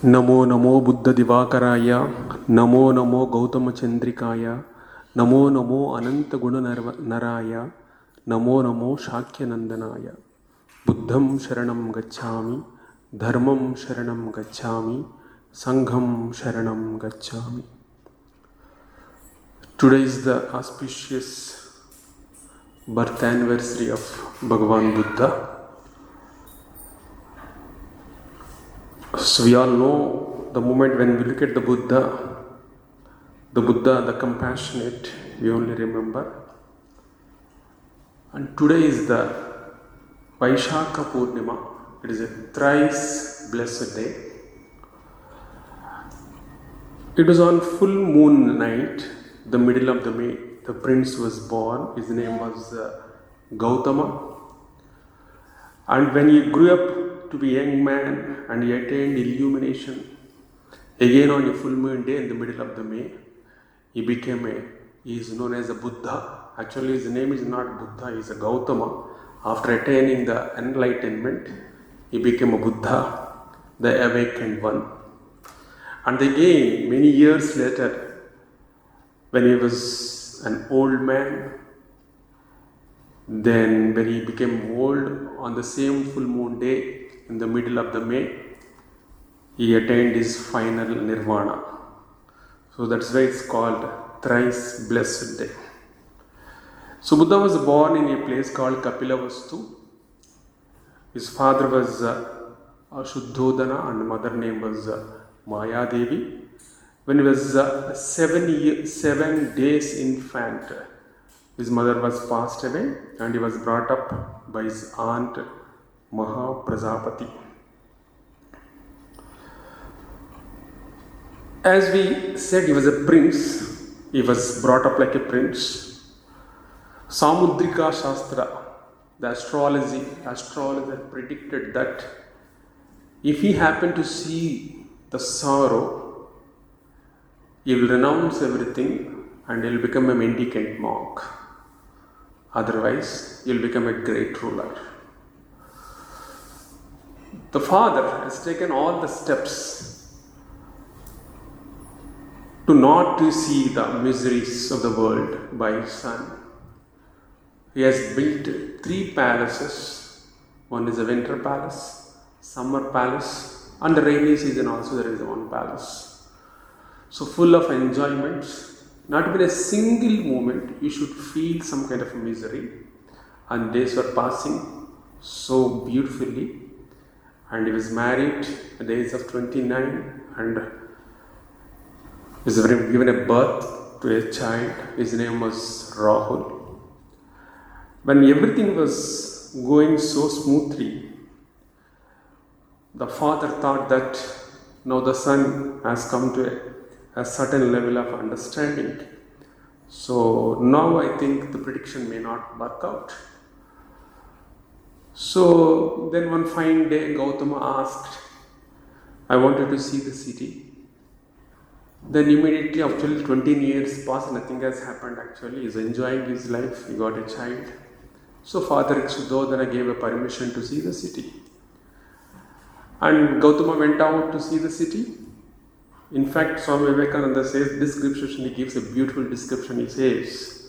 Namo Namo Buddha Divakaraya, Namo Namo Gautama Chandrikaya, Namo Namo Ananta Guna Naraya, Namo Namo Shakya Nandanaya. Buddham Sharanam Gacchami, Dharmam Sharanam Gacchami, Sangham Sharanam Gacchami. Today is the auspicious birth anniversary of Bhagavan Buddha. So we all know the moment when we look at the Buddha, the compassionate, we only remember. And today is the Vaishakha Purnima. It is a thrice blessed day. It was on full moon night, the middle of the May. The prince was born. His name was Gautama. And when he grew up to be a young man and he attained illumination, again on a full moon day in the middle of the May, he is known as a Buddha. Actually his name is not Buddha, he is a Gautama. After attaining the enlightenment, he became a Buddha, the awakened one. And again, many years later, when he was an old man, then when he became old on the same full moon day, in the middle of the May, he attained his final nirvana. So that's why it's called thrice blessed day. So Buddha was born in a place called Kapilavastu. His father was Shuddhodana and mother name was Maya Devi. When he was 7 days infant, his mother was passed away and he was brought up by his aunt Maha Prajapati. As we said, he was a prince. He was brought up like a prince. Samudrika Shastra, the astrologer predicted that if he happened to see the sorrow, he will renounce everything and he will become a mendicant monk. Otherwise, he will become a great ruler. The father has taken all the steps to not to see the miseries of the world by his son. He has built 3 palaces. One is a winter palace, summer palace, and the rainy season also there is one palace. So full of enjoyments. Not even a single moment you should feel some kind of misery. And days were passing so beautifully. And he was married at the age of 29 and was given a birth to a child. His name was Rahul. When everything was going so smoothly, the father thought that now the son has come to a certain level of understanding. So now I think the prediction may not work out. So then one fine day Gautama asked, I wanted to see the city. Then immediately after 20 years passed, nothing has happened actually. He's enjoying his life, he got a child. So Father Shuddhodana gave a permission to see the city. And Gautama went out to see the city. In fact, Swami Vivekananda says, description, he gives a beautiful description. He says,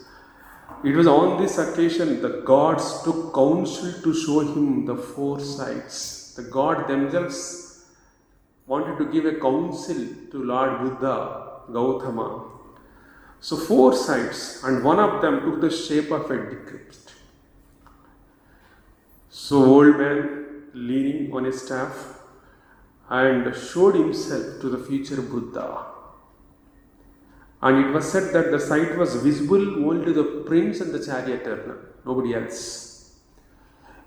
it was on this occasion the gods took counsel to show him the 4 sides. The gods themselves wanted to give a counsel to Lord Buddha, Gautama. So 4 sides, and one of them took the shape of a decrepit. So old man leaning on a staff and showed himself to the future Buddha. And it was said that the sight was visible only to the prince and the charioteer, nobody else.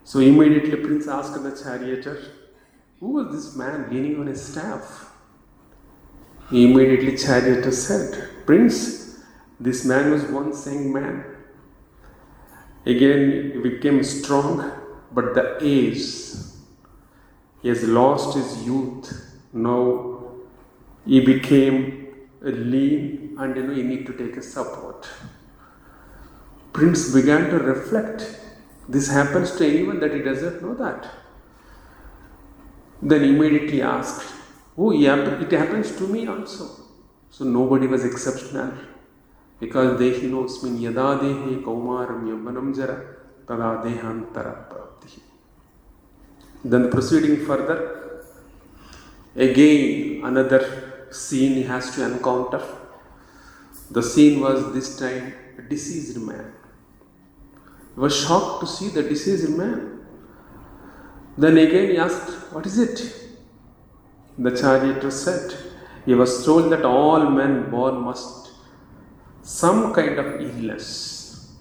So immediately prince asked the charioteer, who was this man leaning on a staff? Immediately charioteer said, Prince, this man was once a young man. Again he became strong, but the age, he has lost his youth. Now he became lean and he need to take a support. Prince began to reflect. This happens to anyone that he doesn't know that. Then immediately asked, Oh, yeah, it happens to me also. So nobody was exceptional. Because Dehi knows me, Yada Dehi Kaumaram Yavanam Jara, Tada Dehantara Prapti. Then proceeding further, again another scene he has to encounter. The scene was this time a deceased man. He was shocked to see the deceased man. Then again he asked, what is it? The charioteer said, he was told that all men born must some kind of illness.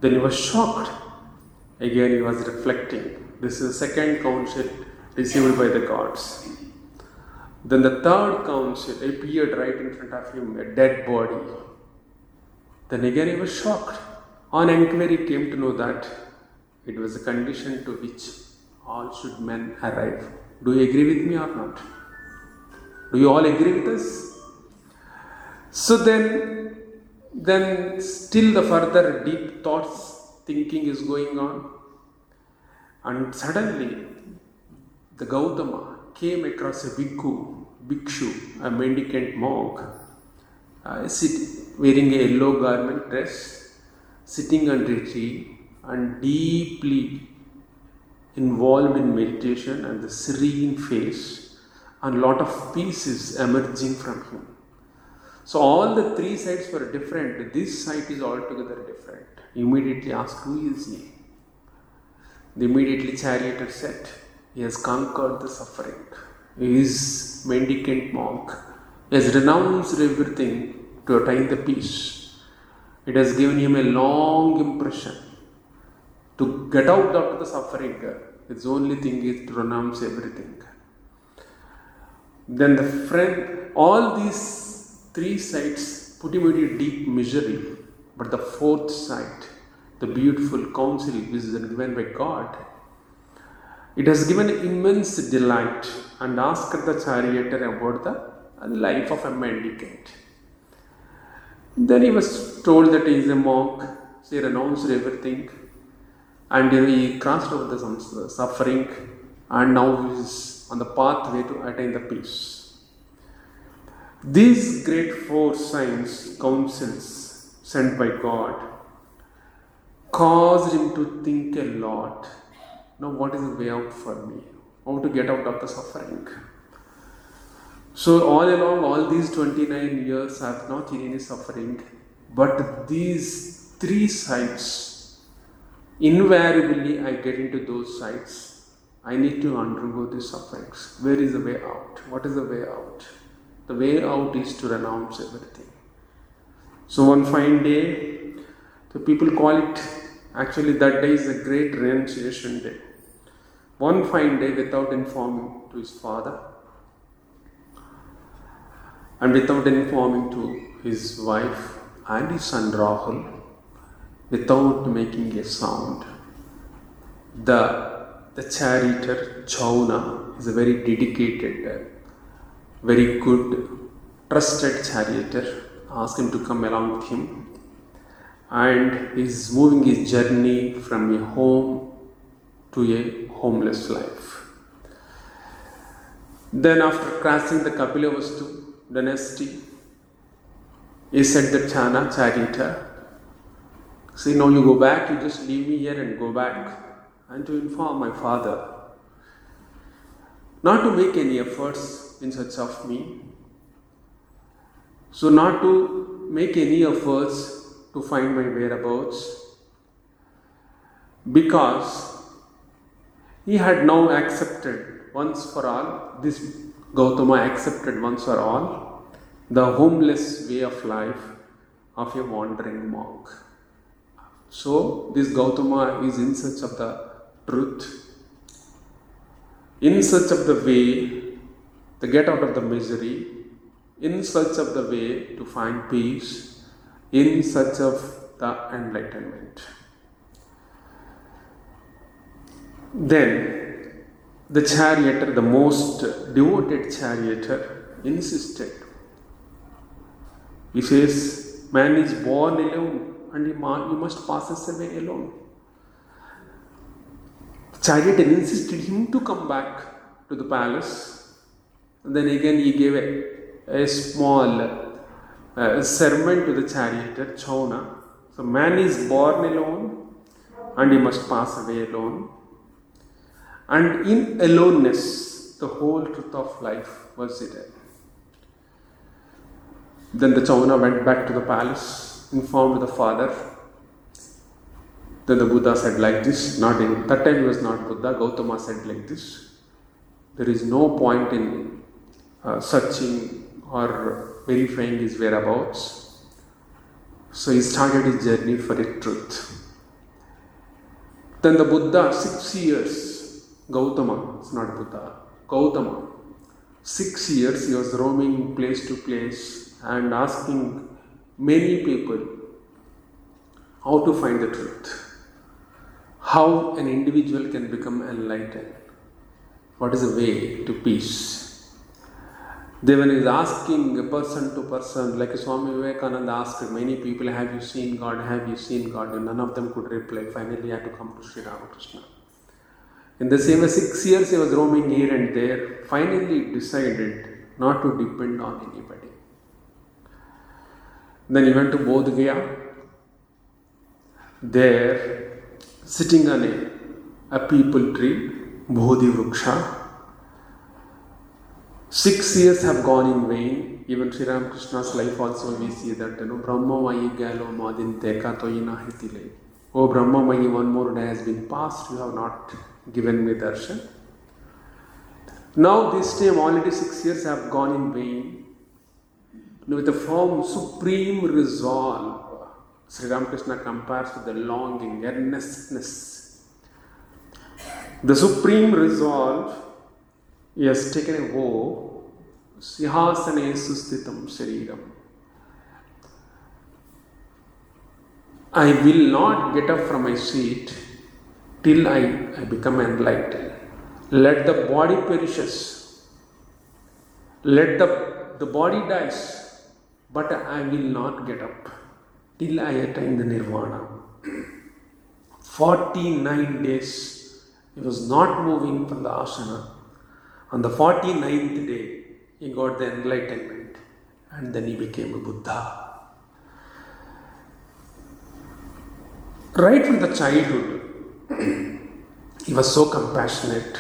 Then he was shocked. Again he was reflecting. This is the second counsel received by the gods. Then the third counsel appeared right in front of him, a dead body. Then again he was shocked. On inquiry came to know that it was a condition to which all should men arrive. Do you agree with me or not? Do you all agree with us? So then still the further deep thoughts, thinking is going on. And suddenly the Gautama came across a bhikshu, a mendicant monk, wearing a yellow garment dress, sitting under a tree and deeply involved in meditation, and the serene face and lot of peace is emerging from him. So all the three sides were different. This side is altogether different. Immediately asked, who is he? The immediately charioteer said, he has conquered the suffering. He is mendicant monk. He has renounced everything to attain the peace. It has given him a long impression to get out of the suffering. His only thing is to renounce everything. Then the friend, all these three sides put him into deep misery. But the fourth side, the beautiful counsel which is given by God, it has given immense delight, and asked the charioteer about the life of a mendicant. Then he was told that he is a monk, so he renounced everything, and he crossed over the suffering, and now he is on the pathway to attain the peace. These great four signs, counsels sent by God, caused him to think a lot. Now, what is the way out for me? How to get out of the suffering? So, all along, all these 29 years, I have not seen any suffering. But these three sides, invariably, I get into those sides. I need to undergo these sufferings. Where is the way out? What is the way out? The way out is to renounce everything. So, one fine day, the people call it, actually that day is a great renunciation day. One fine day, without informing to his father and without informing to his wife and his son Rahul, without making a sound, the charioteer Chauna is a very dedicated, very good, trusted charioteer, asked him to come along with him, and he is moving his journey from a home to a homeless life. Then after crossing the Kapilavastu dynasty, he said that charioteer, see, now you go back, you just leave me here and go back, and to inform my father not to make any efforts in search of me. So not to make any efforts to find my whereabouts, because he had now accepted once for all, this Gautama accepted once for all the homeless way of life of a wandering monk. So this Gautama is in search of the truth, in search of the way to get out of the misery, in search of the way to find peace, in search of the enlightenment. Then the charioteer, the most devoted charioteer, insisted. He says, man is born alone and he must pass away alone. The charioteer insisted him to come back to the palace And then again he gave a small sermon to the charioteer, Chauna. So man is born alone and he must pass away alone. And in aloneness, the whole truth of life was hidden. Then the Chauna went back to the palace, informed the father. Then the Buddha said like this, not in that time he was not Buddha, Gautama said like this: there is no point in searching or verifying his whereabouts. So he started his journey for a truth. Then the Buddha, 6 years, Gautama, it's not Buddha, Gautama, 6 years he was roaming place to place and asking many people how to find the truth, how an individual can become enlightened, what is the way to peace. Then when he is asking person to person, like Swami Vivekananda asked many people, have you seen God, have you seen God? And none of them could reply. Finally he had to come to Sri Ramakrishna. In the same way, 6 years he was roaming here and there. Finally he decided not to depend on anybody. Then he went to Bodh Gaya. There, sitting on a peepal tree, Bodhi Vruksha. 6 years have gone in vain. Even Sri Ramakrishna's life also we see that, Brahma Mayi Galo Madin Teka Toyina Hitile. Oh Brahma Mayi, one more day has been passed, you have not given me darshan. Now this time already 6 years have gone in vain. With a firm, supreme resolve, Sri Ramakrishna compares with the longing, earnestness. The supreme resolve, he has taken a vow, Sihasane Sustitam Shariram. I will not get up from my seat till I become enlightened. Let the body perishes. Let the body dies. But I will not get up till I attain the nirvana. 49 days he was not moving from the asana. On the 49th day he got the enlightenment and then he became a Buddha. Right from the childhood he was so compassionate.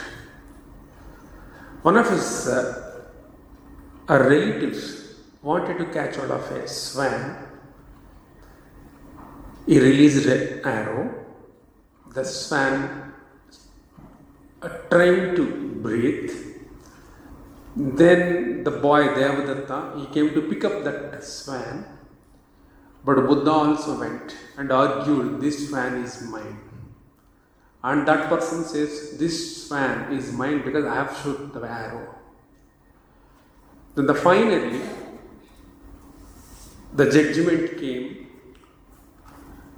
One of his relatives wanted to catch hold of a swan. He released an arrow. The swan trying to breathe. Then the boy Devadatta, he came to pick up that swan. But Buddha also went and argued, this swan is mine. And that person says, this swan is mine because I have shot the arrow. Then finally, the judgment came.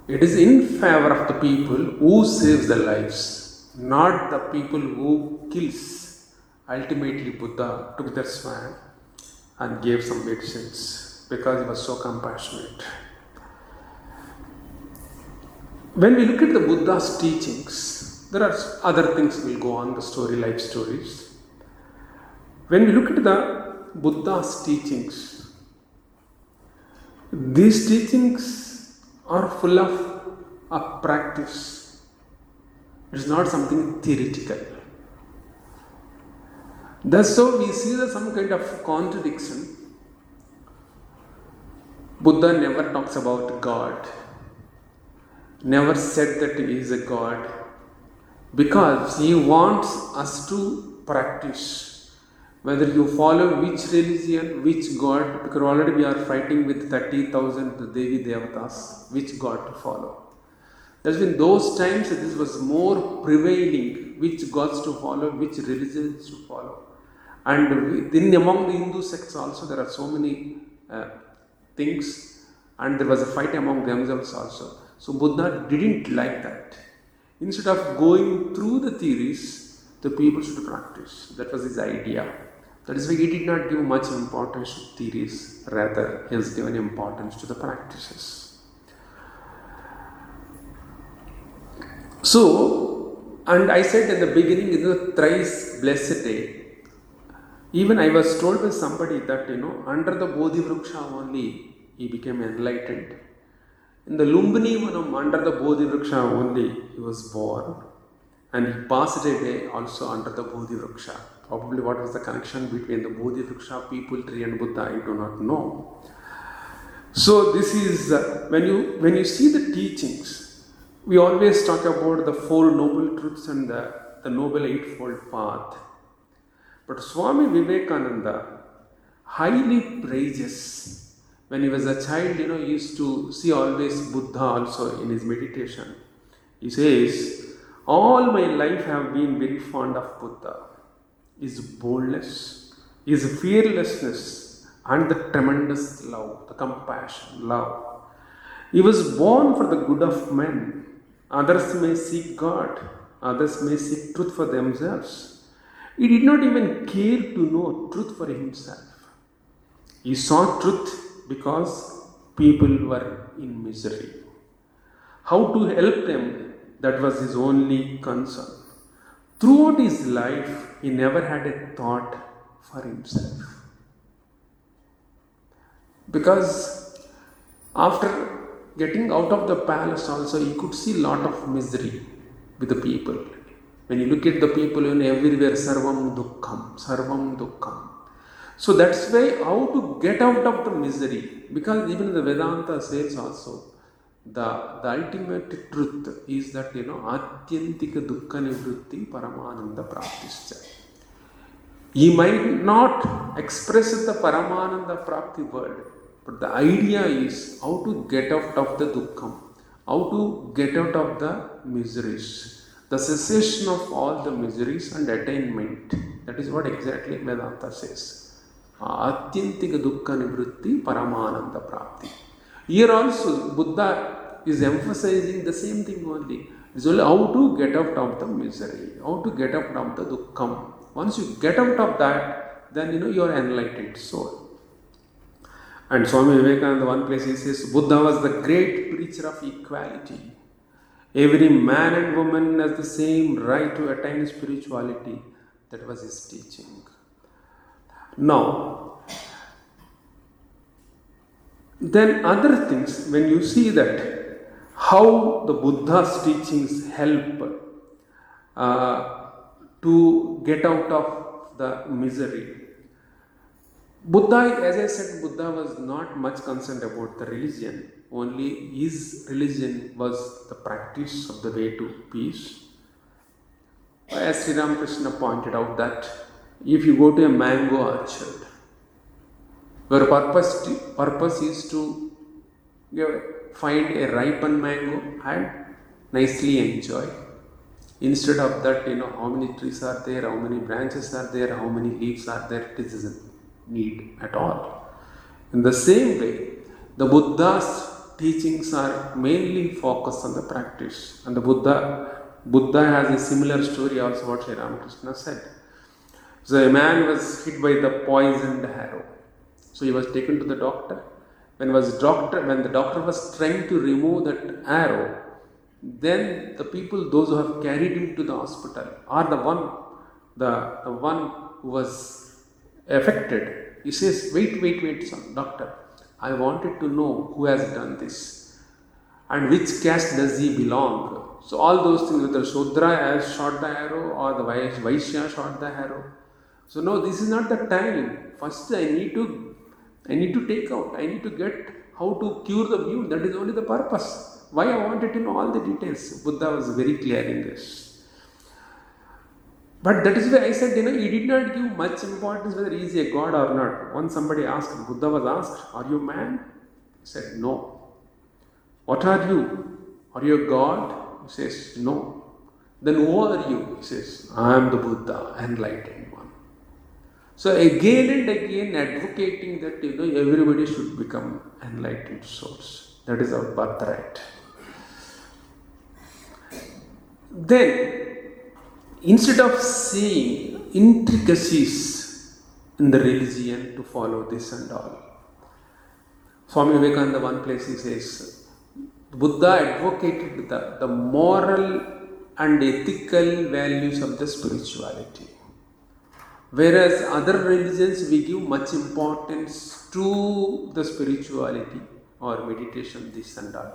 It is in favor of the people who saves the lives, not the people who kills. Ultimately, Buddha took the swan and gave some medicines because he was so compassionate. When we look at the Buddha's teachings, there are other things will go on, the story, life stories. When we look at the Buddha's teachings, these teachings are full of practice. It is not something theoretical. Thus, so we see some kind of contradiction. Buddha never talks about God, never said that he is a God, because he wants us to practice. Whether you follow which religion, which God, because already we are fighting with 30,000 Devi Devatas, which God to follow. That's in those times this was more prevailing, which gods to follow, which religions to follow. And among the Hindu sects also there are so many things, and there was a fight among themselves also. So Buddha didn't like that. Instead of going through the theories, the people should practice. That was his idea. That is why he did not give much importance to theories, rather he has given importance to the practices. So, and I said in the beginning, is the thrice blessed day. Even I was told by somebody that, under the Bodhi Vriksha only he became enlightened. In the Lumbini Vanam, under the Bodhi Vriksha only he was born. And he passed away also under the Bodhi Vriksha. Probably what was the connection between the Bodhi Vriksha, people tree and Buddha, I do not know. So this is, when you see the teachings, we always talk about the Four Noble Truths and the Noble Eightfold Path. But Swami Vivekananda highly praises, when he was a child, he used to see always Buddha also in his meditation. He says, all my life I have been very fond of Buddha. His boldness, his fearlessness, and the tremendous love, the compassion, love. He was born for the good of men. Others may seek God, others may seek truth for themselves. He did not even care to know truth for himself. He sought truth because people were in misery. How to help them, that was his only concern. Throughout his life, he never had a thought for himself. Because after getting out of the palace also, he could see a lot of misery with the people. When you look at the people, everywhere, sarvam dukkham. So that's why how to get out of the misery. Because even the Vedanta says also, the ultimate truth is that, atyantika dukkha nivritti paramananda praptischa. He might not express the paramananda prapti word, but the idea is how to get out of the dukkham, how to get out of the miseries, the cessation of all the miseries and attainment. That is what exactly Vedanta says. Atyantika dukkha nivritti paramananda prapti. Here also Buddha is emphasizing the same thing only. It's only how to get out of the misery, how to get out of the dukkham. Once you get out of that, then you are enlightened soul. And Swami Vivekananda, one place he says, Buddha was the great preacher of equality. Every man and woman has the same right to attain spirituality. That was his teaching. Now, then other things, when you see that how the Buddha's teachings help to get out of the misery. Buddha, as I said, Buddha was not much concerned about the religion. Only his religion was the practice of the way to peace. As Sri Ramakrishna pointed out that if you go to a mango orchard, your purpose is to find a ripened mango and nicely enjoy. Instead of that, how many trees are there, how many branches are there, how many leaves are there, it doesn't need at all. In the same way, the Buddha's teachings are mainly focused on the practice. And the Buddha has a similar story also what Sri Ramakrishna said. So a man was hit by the poisoned arrow. So he was taken to the doctor. When the doctor was trying to remove that arrow, then the people, those who have carried him to the hospital, are the one who was affected. He says, wait, son, doctor. I wanted to know who has done this and which caste does he belong. So all those things, whether Shudra has shot the arrow or the Vaishya shot the arrow. So no, this is not the time. First I need to take out, I need to get how to cure the wound. That is only the purpose. Why I wanted to know all the details. Buddha was very clear in this. But that is why I said, he did not give much importance whether he is a god or not. Once somebody asked, Buddha was asked, are you a man? He said, no. What are you? Are you a god? He says, no. Then who are you? He says, I am the Buddha, enlightened one. So again and again advocating that everybody should become enlightened souls. That is our birthright. Then, instead of seeing intricacies in the religion to follow this and all, Swami Vivekananda, one place he says, Buddha advocated the moral and ethical values of the spirituality. Whereas other religions, we give much importance to the spirituality or meditation, this and all.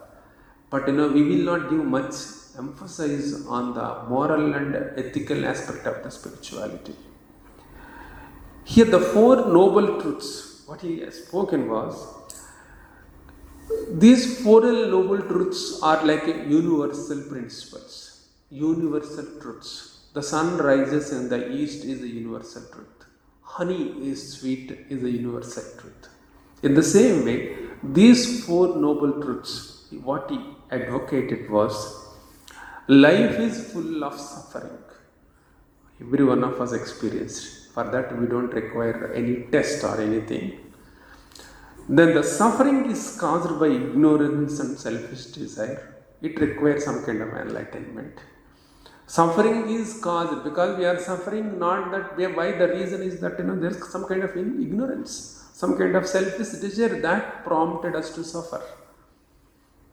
But we will not give much emphasis on the moral and ethical aspect of the spirituality. Here the four noble truths, what he has spoken was, these four noble truths are like universal principles, universal truths. The sun rises in the east is a universal truth. Honey is sweet is a universal truth. In the same way, these four noble truths, what he advocated was, life is full of suffering. Every one of us experienced. For that we don't require any test or anything. Then the suffering is caused by ignorance and selfish desire. It requires some kind of enlightenment. Suffering is caused because we are suffering, not that why the reason is that there is some kind of ignorance, some kind of selfish desire that prompted us to suffer.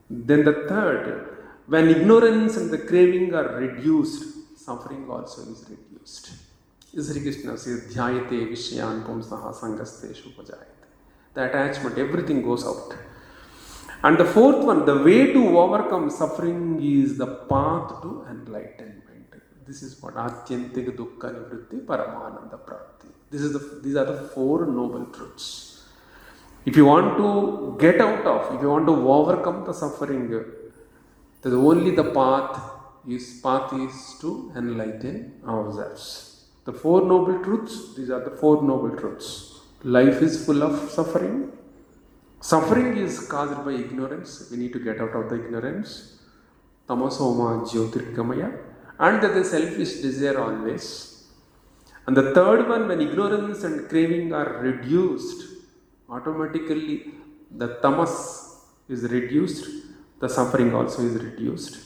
Then the third, when ignorance and the craving are reduced, suffering also is reduced. Sri Krishna says, Dhyayate Vishyan Pumsaha Sangasteshu Pajayate. The attachment, everything goes out. And the fourth one, the way to overcome suffering is the path to enlightenment. This is what Atyantika Dukkha Nivritti Paramananda Prapti. These are the four noble truths. If you want to get out of, if you want to overcome the suffering, then only the path is to enlighten ourselves. The four noble truths, these are the four noble truths. Life is full of suffering. Suffering is caused by ignorance. We need to get out of the ignorance. Tamasoma Jyotirgamaya. And that the selfish desire always. And the third one, when ignorance and craving are reduced, automatically the tamas is reduced, the suffering also is reduced.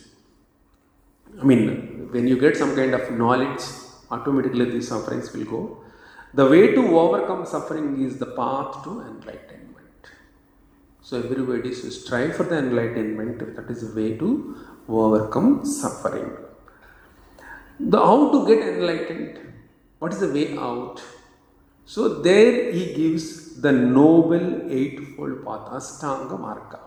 When you get some kind of knowledge, automatically these sufferings will go. The way to overcome suffering is the path to enlightenment. So everybody should strive for the enlightenment. That is the way to overcome suffering. How to get enlightened? What is the way out? So there he gives the noble eightfold path, Ashtanga Marga.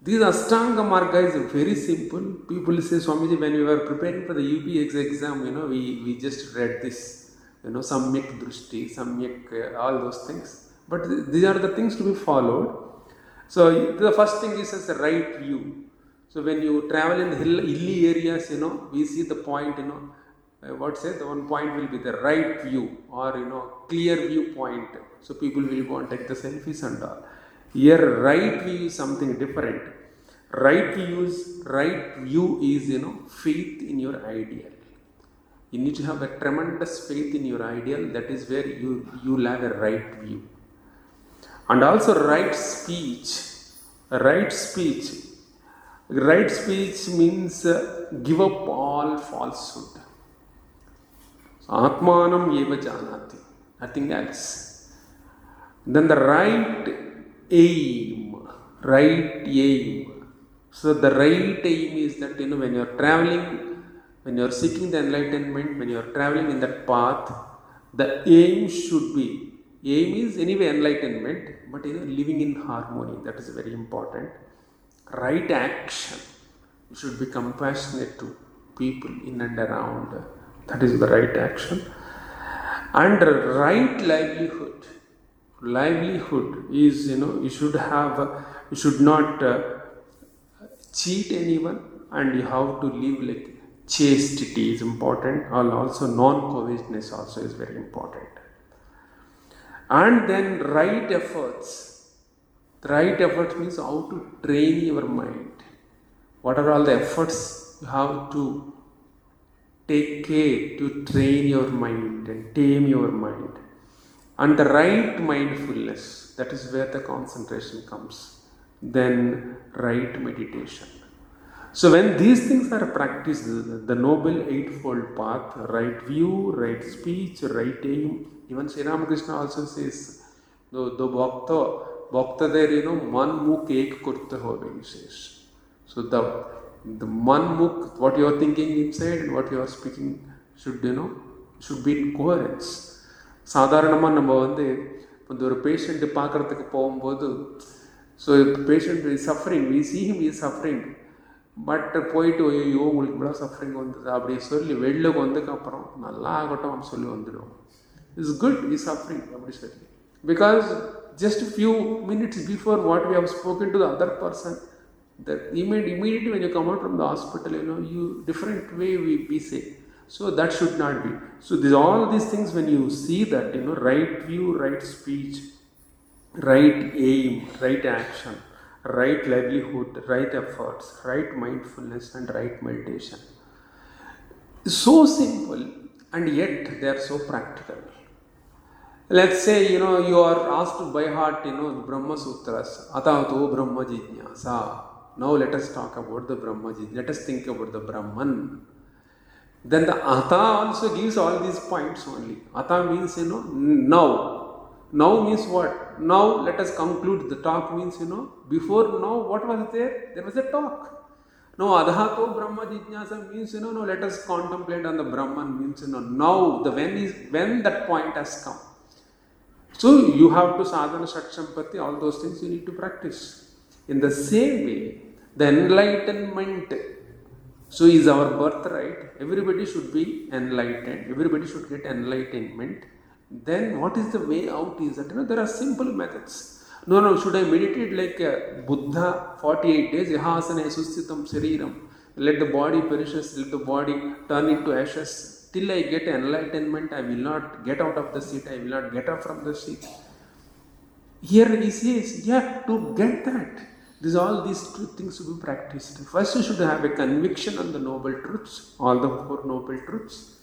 This Ashtanga Marga is very simple. People say, Swamiji, when we were preparing for the UPX exam, we just read this, Samyak Drushti, Samyak, all those things. But these are the things to be followed. So the first thing is as a right view. So when you travel in the hilly areas, we see the point, the one point will be the right view or, clear view point. So people will go and take the selfies and all. Here, right view is something different. Right view is, faith in your ideal. You need to have a tremendous faith in your ideal. That is where you will have a right view. And also right speech. Right speech means give up all falsehood. So, Atmanam eva janati, nothing else. Then the right aim. So the right aim is that when you are traveling, when you are seeking the enlightenment, when you are traveling in that path, the aim should be, aim is anyway enlightenment, but living in harmony. That is very important. Right action. You should be compassionate to people in and around. That is the right action. And right livelihood. Livelihood is, you should not cheat anyone, and you have to live like chastity is important, and also non-covetousness also is very important. And then right efforts. The right effort means how to train your mind. What are all the efforts you have to take care to train your mind and tame your mind. And the right mindfulness, that is where the concentration comes. Then right meditation. So when these things are practiced, the noble eightfold path, right view, right speech, right aim, even Sri Ramakrishna also says, the Bhakta there, man mukh ek kurta hove, he says. So the man mukh, what you are thinking inside and what you are speaking should, should be in coherence. சாதாரணமாக நம்ம வந்து இந்த ஒரு patient பார்க்குறதுக்கு போகும்போது, so patient is suffering, we see him is suffering, but போயிட்டு ஐயோ உங்களுக்கு இவ்வளோ சஃபரிங் வந்தது அப்படி சொல்லி வெளில வந்ததுக்கப்புறம் நல்லா ஆகட்டும் அப்படின்னு சொல்லி வந்துடும். இட்ஸ் குட் இஸ் சஃபரிங் அப்படி சொல்லி, because just a few minutes before what we have spoken to the other person, that immediately when you come out from the hospital, you different way we say. So that should not be. So all these things, when you see that, right view, right speech, right aim, right action, right livelihood, right efforts, right mindfulness and right meditation. So simple and yet they are so practical. Let's say, you are asked by heart, the Brahma Sutras, Atato Brahma Jijnasa. Now let us talk about the Brahma Jijnasa. Let us think about the Brahman. Then the Ata also gives all these points only. Ata means, now. Now means what? Now let us conclude. The talk means, before now, what was there? There was a talk. Now Adhato Brahma Jijnasa means, now let us contemplate on the Brahman means, now the when that point has come. So you have to sadhana satsampati, all those things you need to practice. In the same way, the enlightenment, so is our birthright. Everybody should be enlightened. Everybody should get enlightenment. Then what is the way out is that, there are simple methods. No, should I meditate like Buddha 48 days, yahasana sustitam shariram, let the body perishes, let the body turn into ashes. Till I get enlightenment, I will not get out of the seat, I will not get up from the seat. Here he says, to get that, all these things to be practiced. First you should have a conviction on the noble truths, all the 4 noble truths.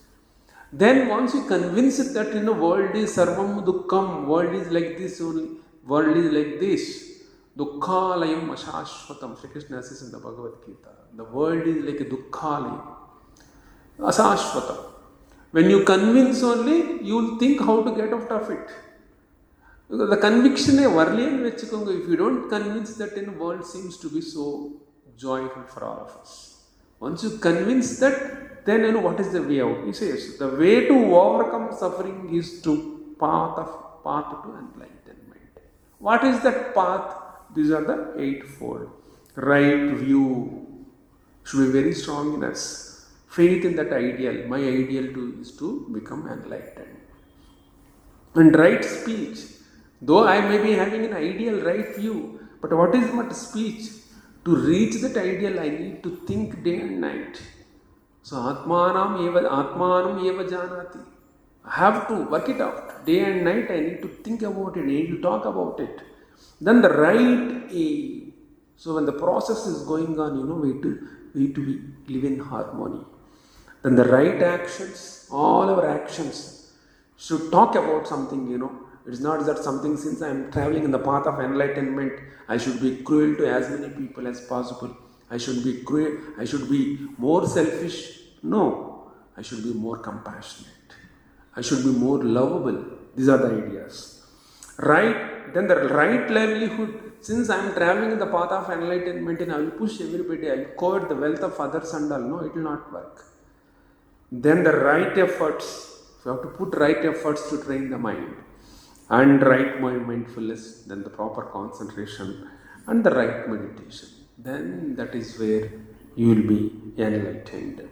Then once you convince it that, world is sarvam dukkham, world is like this only, world is like this, dukkhalayam ashashvatam, Sri Krishna says in the Bhagavad Gita, the world is like a dukkhalayam, ashashvatam. When you convince only, you will think how to get out of it. Because the conviction is varliyan vechukonga. If you don't convince that, world seems to be so joyful for all of us. Once you convince that, then what is the way out? He says the way to overcome suffering is to path to enlightenment. What is that path? These are the eightfold. Right view should be very strong in us. Faith in that ideal. My ideal too is to become enlightened. And right speech. Though I may be having an ideal right view, but what is my speech? To reach that ideal, I need to think day and night. So Atmanam eva janati. I have to work it out. Day and night I need to think about it, I need to talk about it. Then the right aim. So when the process is going on, we need to live in harmony. Then the right actions, all our actions should talk about something, It's not that something, since I am traveling in the path of enlightenment, I should be cruel to as many people as possible. I should be cruel, I should be more selfish. No, I should be more compassionate. I should be more lovable. These are the ideas. Right? Then the right livelihood. Since I am traveling in the path of enlightenment and I will push everybody, I will covet the wealth of others and all. No, it will not work. Then the right efforts. So you have to put right efforts to train the mind. And right mindfulness, then the proper concentration and the right meditation. Then that is where you will be enlightened.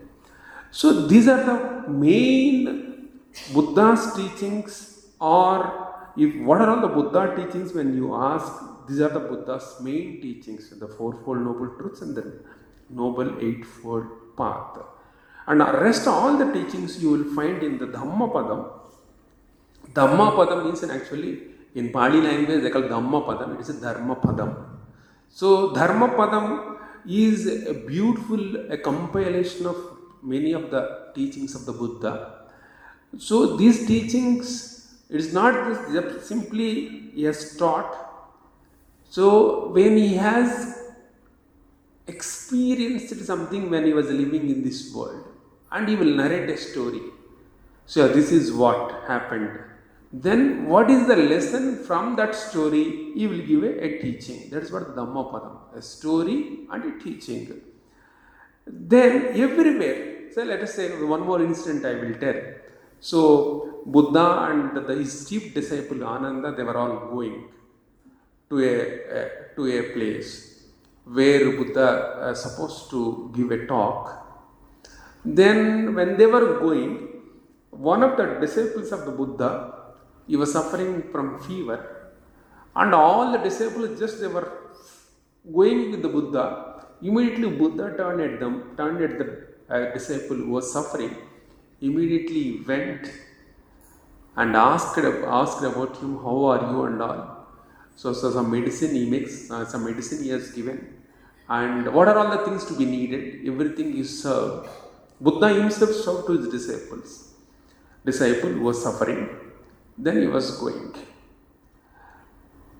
So these are the main Buddha's teachings, or what are all the Buddha teachings when you ask, these are the Buddha's main teachings, the 4-fold noble truths and the noble 8-fold path. And the rest, all the teachings you will find in the Dhammapadam. Dhammapadam means actually in Pali language they call Dhammapadam, it is a Dharmapadam. So Dharmapadam is a compilation of many of the teachings of the Buddha. So these teachings, it is not simply he has taught. So when he has experienced something when he was living in this world, and he will narrate a story. So this is what happened. Then what is the lesson from that story? He will give a teaching. That is what Dhammapadam, a story and a teaching. Then everywhere, so let us say one more incident I will tell. So Buddha and his chief disciple Ananda, they were all going to a place where Buddha was supposed to give a talk. Then when they were going, one of the disciples of the Buddha, he was suffering from fever, and all the disciples they were going with the Buddha. Immediately Buddha turned at the disciple who was suffering. Immediately went and asked about him, how are you and all. So some medicine he makes, some medicine he has given, and what are all the things to be needed, everything is served. Buddha himself served to his disciple who was suffering. Then he was going.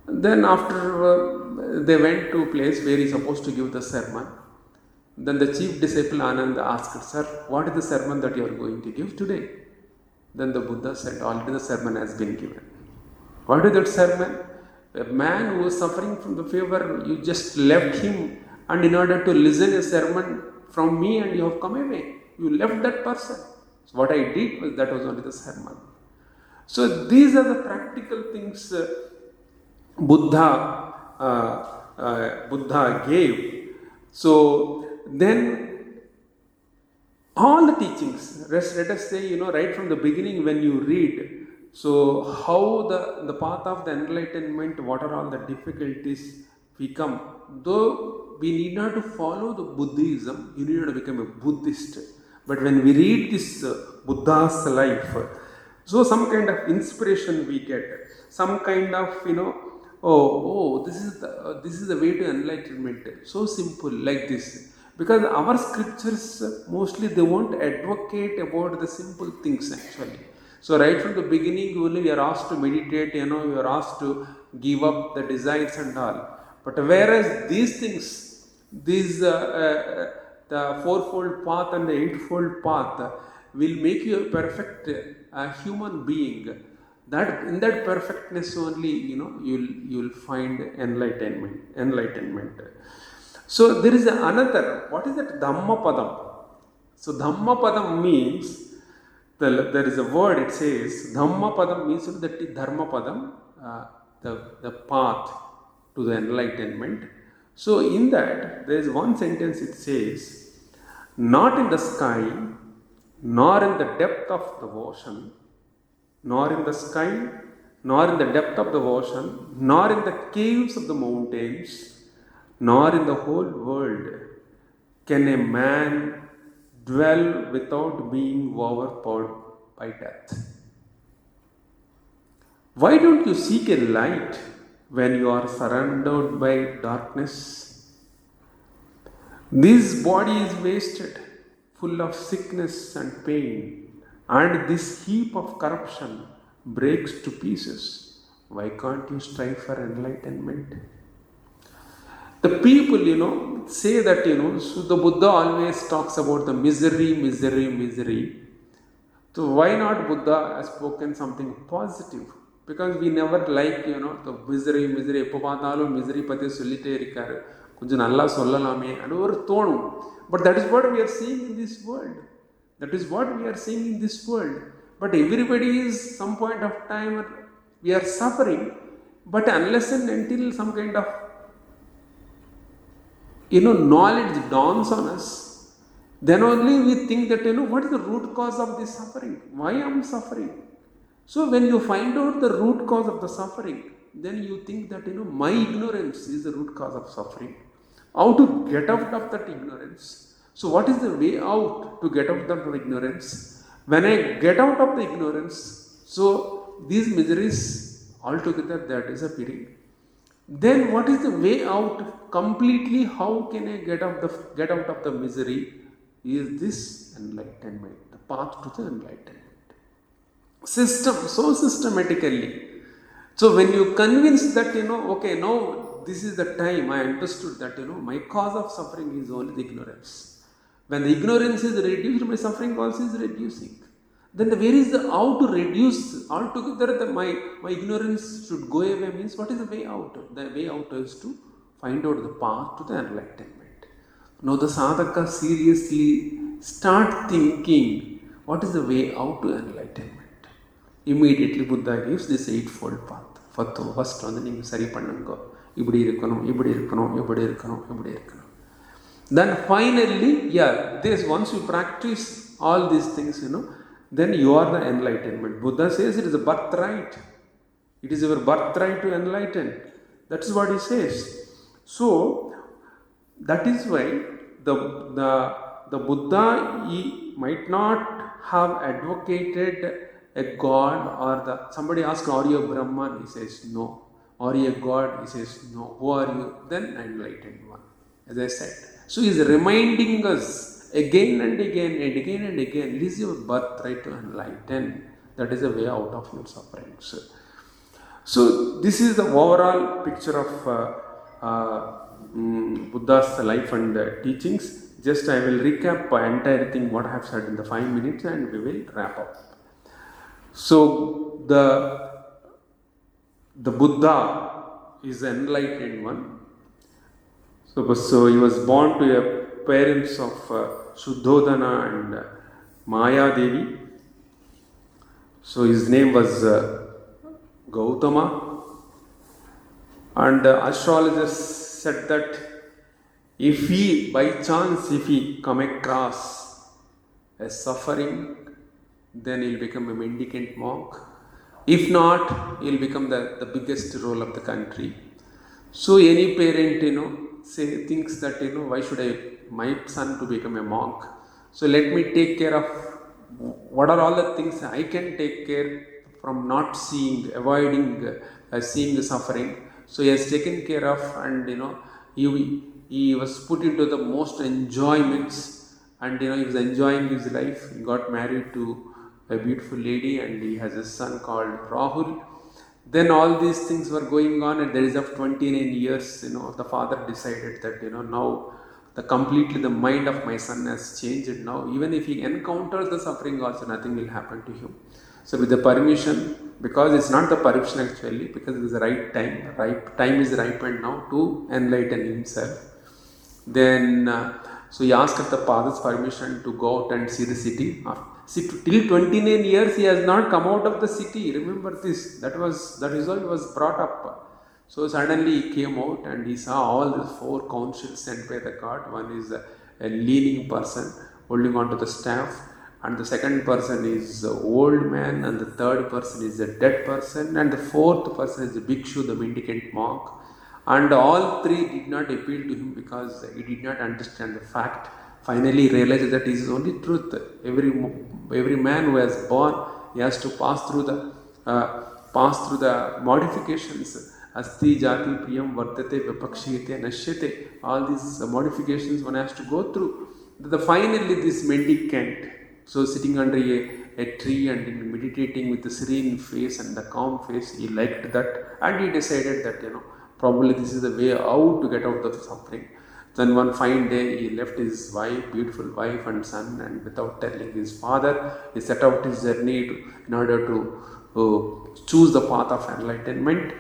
Then after they went to a place where he is supposed to give the sermon. Then the chief disciple Ananda asked, sir, what is the sermon that you are going to give today? Then the Buddha said, already the sermon has been given. What is that sermon? A man who was suffering from the fever, you just left him, and in order to listen a sermon from me, and you have come away. You left that person. So what I did was, that was only the sermon. So these are the practical things Buddha gave. So then all the teachings, let us say, right from the beginning when you read, so how the path of the enlightenment, what are all the difficulties we come. Though we need not to follow the Buddhism, you need not to become a Buddhist. But when we read this Buddha's life, so some kind of inspiration we get, some kind of, this is the way to enlightenment. So simple, like this. Because our scriptures, mostly they won't advocate about the simple things actually. So right from the beginning, only we are asked to meditate, we are asked to give up the desires and all. But whereas these things, the fourfold path and the eightfold path will make you a perfect human being. That in that perfectness only, you'll find enlightenment. So there is another. What is that Dhammapadam? So Dhammapadam means there is a word. It says Dhammapadam means that Dharmapadam, the path to the enlightenment. So in that there is one sentence. It says, not in the sky, nor in the depth of the ocean, nor in the sky, nor in the depth of the ocean, nor in the caves of the mountains, nor in the whole world can a man dwell without being overpowered by death. Why don't you seek a light when you are surrounded by darkness? This body is wasted, full of sickness and pain, and this heap of corruption breaks to pieces. Why can't you strive for enlightenment? The people, say that, so the Buddha always talks about the misery. So why not Buddha has spoken something positive? Because we never like, the misery, எப்போ பார்த்தாலும் misery பற்றி சொல்லிட்டே இருக்காரு, கொஞ்சம் நல்லா சொல்லலாமே அது ஒரு தோணும். But that is what we are seeing in this world. But everybody is some point of time we are suffering. But unless and until some kind of knowledge dawns on us, then only we think that what is the root cause of this suffering? Why I am suffering? So when you find out the root cause of the suffering, then you think that my ignorance is the root cause of suffering. How to get out of that ignorance? So what is the way out to get out of the ignorance? When I get out of the ignorance, so these miseries altogether they are disappearing. Then what is the way out completely? How can I get out of the misery? Is this enlightenment, the path to the enlightenment. So systematically. So when you convince that, okay, now this is the time I understood that, my cause of suffering is only the ignorance. When the ignorance is reduced, my suffering also is reducing. Then where is the how to reduce altogether my ignorance should go away means what is the way out? The way out is to find out the path to the enlightenment. Now the sadhaka seriously start thinking, what is the way out to enlightenment? Immediately Buddha gives this eightfold path. First வந்து நீங்க சரி பண்ணுங்க, இப்படி இருக்கணும், இப்படி இருக்கணும், இப்படி இருக்கணும், இப்படி இருக்கணும். Then finally, this once you practice all these things, then you are the enlightenment. Buddha says it is a birthright. It is your birthright to enlighten. That is what he says. So that is why the Buddha, he might not have advocated a god, or somebody asks, are you a Brahman? He says no. Are you a god? He says no. Who are you? Then enlightened one, as I said. So he is reminding us again and again and again and again, it is your birthright to enlighten. That is the way out of your sufferings. So this is the overall picture of Buddha's life and teachings. Just I will recap entire thing what I have said in the 5 minutes, and we will wrap up. So the Buddha is the enlightened one. So he was born to a parents of Shuddhodana and Maya Devi. So his name was Gautama, and astrologers said that if he by chance come across a suffering, then he'll become a mendicant monk. If not, he'll become the biggest ruler of the country. So any parent thinks that why should my son to become a monk? So let me take care of what are all the things I can take care from not seeing, avoiding seeing the suffering. So he has taken care of, and he was put into the most enjoyments, and he was enjoying his life. He got married to a beautiful lady, and he has a son called Rahul. Then all these things were going on, and there is of 29 years, the father decided that now completely the mind of my son has changed. Now even if he encounters the suffering also, nothing will happen to him. So with the permission, because it's not the permission actually, because it is the right time is ripened now to enlighten himself. Then so he asked the father's permission to go out and see the city. See, till 29 years he has not come out of the city. Remember this. That is how he was brought up. So suddenly he came out and he saw all the 4 councils sent by the god. One is a leaning person holding on to the staff, and the second person is the old man, and the third person is a dead person, and the fourth person is the bhikshu, the mendicant monk. And all 3 did not appeal to him because he did not understand the fact. Finally realized that this is only truth. Every man who has born, he has to pass through the modifications. Asti jati priyam vartate vipakshite nashyate. All these modifications one has to go through. Finally this mendicant, so sitting under a tree and meditating with the serene face and the calm face, he liked that, and he decided that probably this is the way out to get out of the suffering. Then one fine day he left his wife, beautiful wife and son, and without telling his father, he set out his journey in order to choose the path of enlightenment.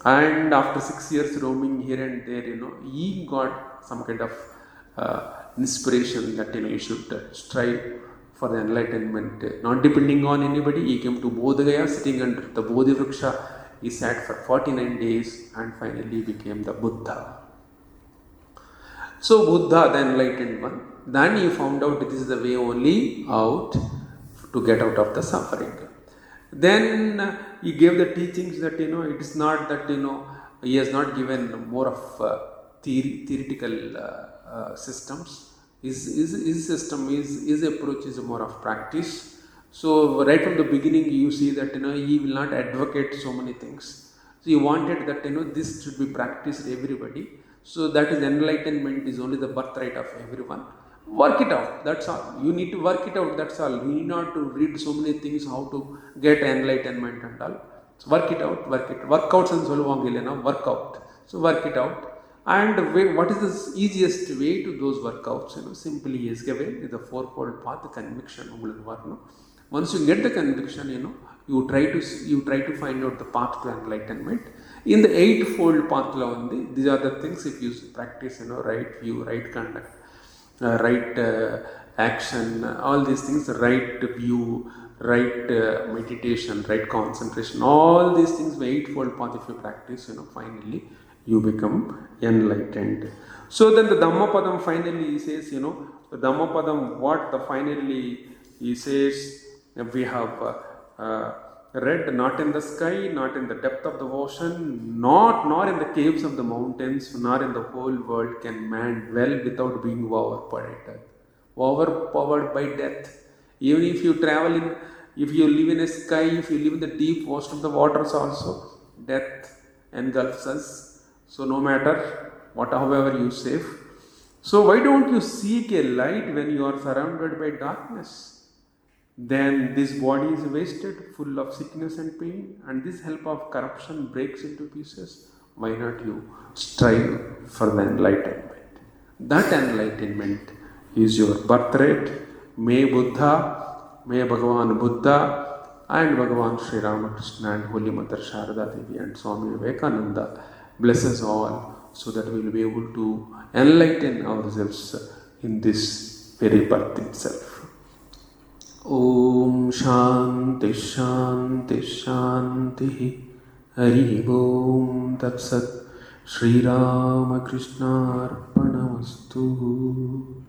And after 6 years roaming here and there, he got some kind of inspiration that he should strive for the enlightenment, not depending on anybody. He came to Bodh Gaya, sitting under the Bodhi Vriksha. He sat for 49 days and finally became the Buddha. So Buddha, the enlightened one, then he found out this is the way only out to get out of the suffering. Then he gave the teachings that it is not that he has not given more of theoretical systems. His system, his approach is more of practice. So right from the beginning you see that he will not advocate so many things. So he wanted that this should be practiced everybody. So that is enlightenment is only the birthright of everyone. Work it out, that's all. You need to work it out, that's all. You need not to read so many things how to get enlightenment and all. So work it out. Workouts and solvanga illena, work out. So work it out. And what is the easiest way to those workouts? Simply is given the 4-fold path, conviction. Once you get the conviction, you try to find out the path to enlightenment. In the 8-fold path, these are the things if you practice, right view, right conduct, right action, all these things, right view, right meditation, right concentration, all these things, the eightfold path if you practice, finally you become enlightened. So then the Dhammapadam finally he says, the Dhammapadam, what the finally he says, we have read, not in the sky, not in the depth of the ocean, nor in the caves of the mountains, nor in the whole world can man dwell without being overpowered by death. Even if you travel in, if you live in a sky, if you live in the deep most of the waters also, death engulfs us. So no matter however you save. So why don't you seek a light when you are surrounded by darkness? Then this body is wasted, full of sickness and pain, and this help of corruption breaks into pieces. Why not you strive for the enlightenment? That enlightenment is your birthright. May Buddha, may Bhagavan Buddha and Bhagavan Sri Ramakrishna and Holy Mother Sarada Devi and Swami Vivekananda bless us all so that we will be able to enlighten ourselves in this very birth itself. Om Shanti Shanti Shanti Hari Om Tat Sat Sri Ramakrishna Arpanamastu.